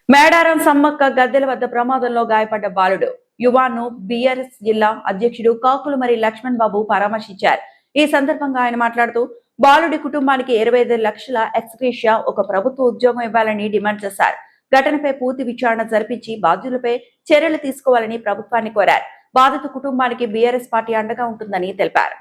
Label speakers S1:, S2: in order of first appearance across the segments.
S1: మేడారం సమ్మక్క గద్దెల వద్ద ప్రమాదంలో గాయపడ్డ బాలుడు యువాను బీఆర్ఎస్ జిల్లా అధ్యక్షుడు కాకులమరి లక్ష్మణ్ బాబు పరామర్శించారు. ఈ సందర్భంగా ఆయన మాట్లాడుతూ బాలుడి కుటుంబానికి 25 లక్షల ఎక్స్గ్రేషియా ఒక ప్రభుత్వ ఉద్యోగం ఇవ్వాలని డిమాండ్ చేశారు. ఘటనపై పూర్తి విచారణ జరిపించి బాధ్యులపై చర్యలు తీసుకోవాలని ప్రభుత్వాన్ని కోరారు. బాధిత కుటుంబానికి బీఆర్ఎస్ పార్టీ అండగా ఉంటుందని తెలిపారు.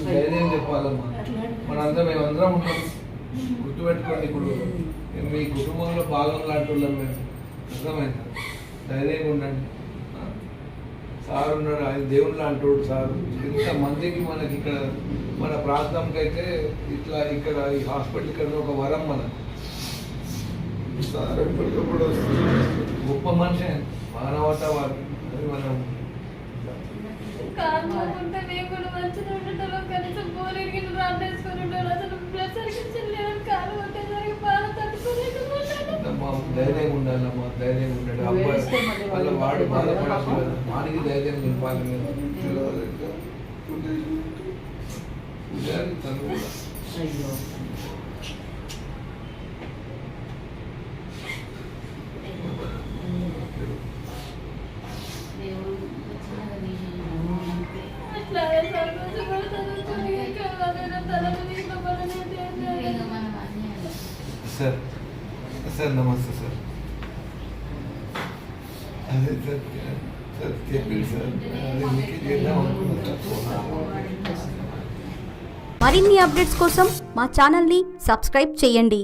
S2: ధైర్యం చెప్పాలమ్మా, మనంతా మేమందరం ఉంటాం. గుర్తుపెట్టుకోండి, ఇప్పుడు మీ కుటుంబంలో భాగం లాంటి వాళ్ళం మేము. అర్థమైందా? ధైర్యంగా ఉండండి. సార్ ఉన్నాడు, ఆయన దేవుడు లాంటి సార్. ఇంతమందికి మనకి ఇక్కడ మన ప్రాంతంకి అయితే ఇట్లా ఇక్కడ ఈ హాస్పిటల్ ఇక్కడ ఒక వరం మనకు. సార్ ఎప్పటికప్పుడు గొప్ప మనిషి, మానవతావాది. అది మనం ధైర్యంగా ఉండాలమ్మా, ధైర్యంగా ఉండాలి. అబ్బాయి వాళ్ళ వాడు బాధపడాలి, వానికి ధైర్యం నింపాలి. సార్ సార్ నమస్తే సార్. అదే సార్ సార్ చెప్పింది సార్, అదే మీకు చేద్దాం అనుకున్నాను.
S3: మరిన్ని అప్డేట్స్ కోసం మా ఛానల్ని సబ్స్క్రైబ్ చేయండి.